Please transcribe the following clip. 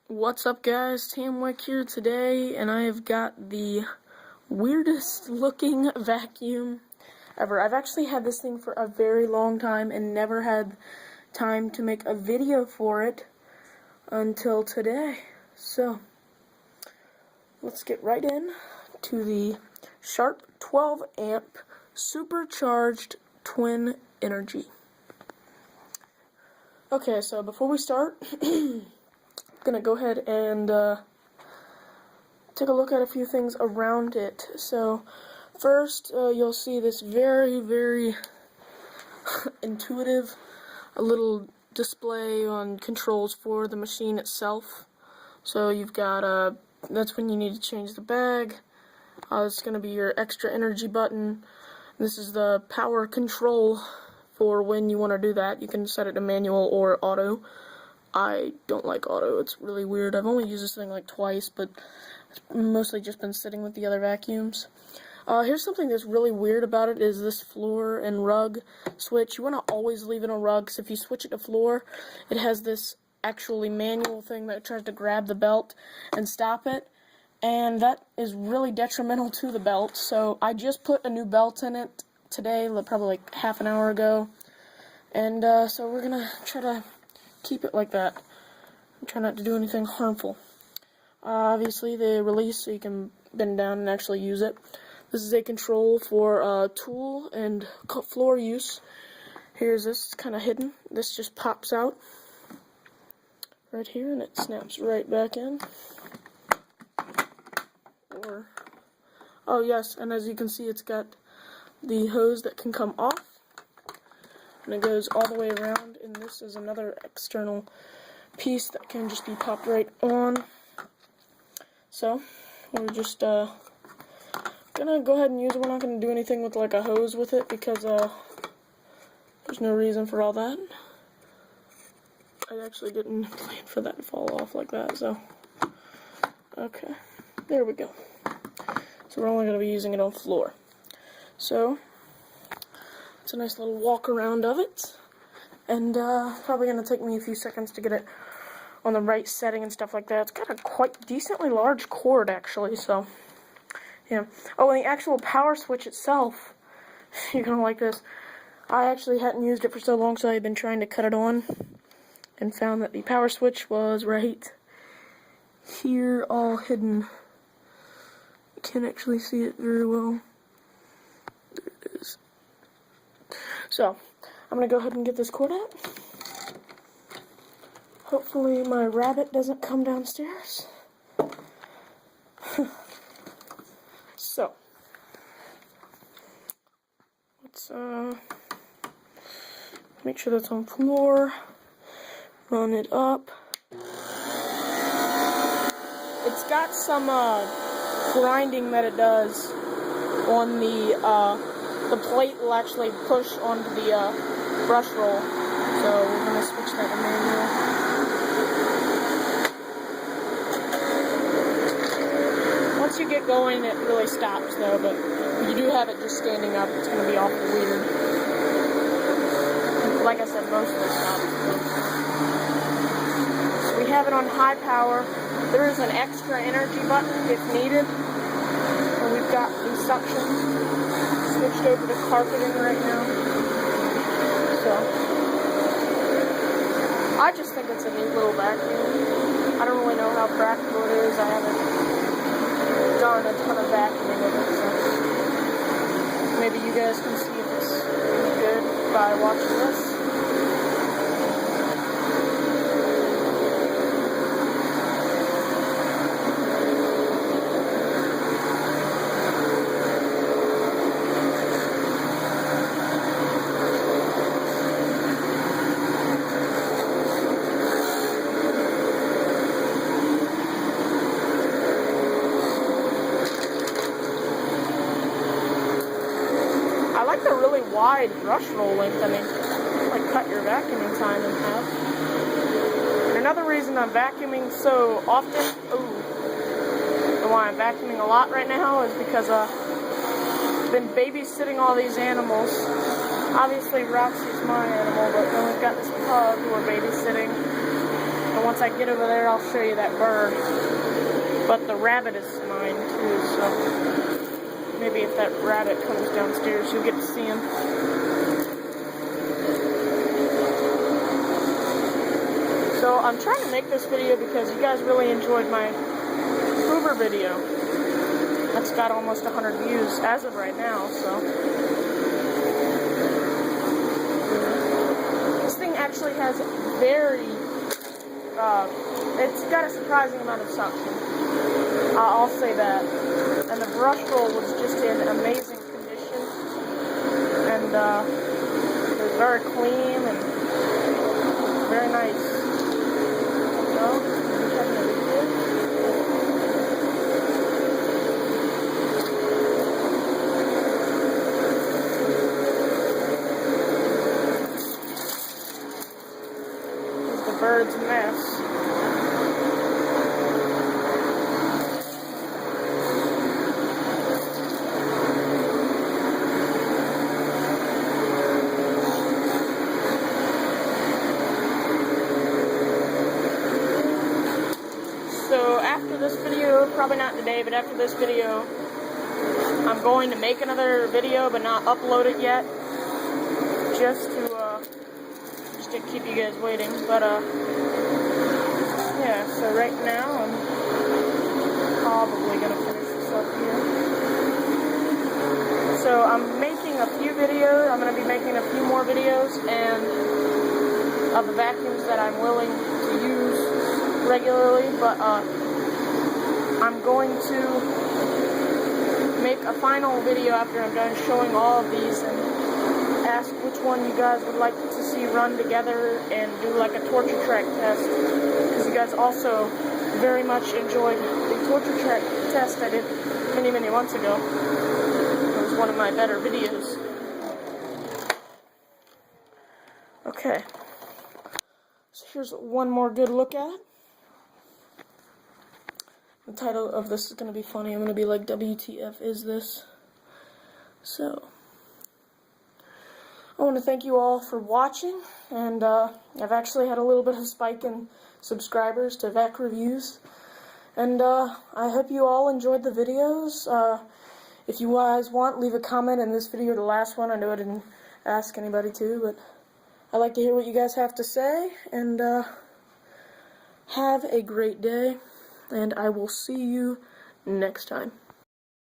What's up, guys? Tamwick here today, and I have got the weirdest looking vacuum ever. I've actually had this thing for a very long time and never had time to make a video for it until today. So, let's get right in to the Sharp 12 amp supercharged twin energy. Okay, so before we start, I'm gonna go ahead and take a look at a few things around it. So first, you'll see this very intuitive little display on controls for the machine itself. So you've got that's when you need to change the bag. It's gonna be your extra energy button. This is the power control for when you want to do that. You can set it to manual or auto. I don't like auto. It's really weird. I've only used this thing like twice, but it's mostly just been sitting with the other vacuums. Here's something that's really weird about it is this floor and rug switch. You want to always leave it on rug, because if you switch it to floor, it has this actually manual thing that tries to grab the belt and stop it, and that is really detrimental to the belt. So I just put a new belt in it today, probably like half an hour ago, and so we're gonna try to keep it like that. Try not to do anything harmful. Obviously, they release so you can bend down and actually use it. This is a control for tool and floor use. Here's this, it's kind of hidden. This just pops out right here, and it snaps right back in. Oh yes, and as you can see, it's got the hose that can come off, and it goes all the way around, and this is another external piece that can just be popped right on. So we're just gonna go ahead and use it. We're not gonna do anything with like a hose with it, because there's no reason for all that. I actually didn't plan for that to fall off like that, so okay, there we go. So we're only gonna be using it on floor. So it's a nice little walk around of it, and probably going to take me a few seconds to get it on the right setting and stuff like that. It's got a quite decently large cord, actually, so yeah. Oh, and the actual power switch itself, you're going to like this. I actually hadn't used it for so long, so I've been trying to cut it on, and found that the power switch was right here, all hidden. You can't actually see it very well. So, I'm going to go ahead and get this cord out. Hopefully my rabbit doesn't come downstairs. So, let's make sure that's on floor. Run it up. It's got some grinding that it does on the plate will actually push onto the brush roll, so we're going to switch that to manual. Once you get going, it really stops though, but if you do have it just standing up, it's going to be awful weird. Like I said, most of it stops. So we have it on high power. There is an extra energy button if needed, and we've got the suction switched over to carpeting right now. So I just think it's a neat little vacuum. I don't really know how practical it is. I haven't done a ton of vacuuming with it, so maybe you guys can see if it's any good by watching this. The really wide brush roll length, I mean, like cut your vacuuming time in half. And another reason I'm vacuuming so often, and why I'm vacuuming a lot right now, is because I've been babysitting all these animals. Obviously Roxy's my animal, but then we've got this pug who we're babysitting. And once I get over there, I'll show you that bird. But the rabbit is mine too, so maybe if that rabbit comes downstairs, you'll get to see him. So I'm trying to make this video because you guys really enjoyed my Hoover video. That's got almost 100 views as of right now, so. This thing actually has it's got a surprising amount of suction. I'll say that. And the brush roll was just in amazing condition. And it was very clean and very nice. So, bird's mess. So after this video, probably not today, but after this video, I'm going to make another video but not upload it yet, just to keep you guys waiting. But yeah, so right now I'm probably gonna finish this up here. So I'm making a few videos. I'm gonna be making a few more videos and of the vacuums that I'm willing to use regularly, but I'm going to make a final video after I'm done showing all of these and ask which one you guys would like to see run together and do like a torture track test, because you guys also very much enjoyed the torture track test I did many months ago. It was one of my better videos. Okay, so here's one more good look at it. The title of this is going to be funny. I'm going to be like, WTF is this? So I want to thank you all for watching, and I've actually had a little bit of a spike in subscribers to VAC reviews, and I hope you all enjoyed the videos. If you guys want, leave a comment in this video, the last one. I know I didn't ask anybody to, but I'd like to hear what you guys have to say, and have a great day, and I will see you next time.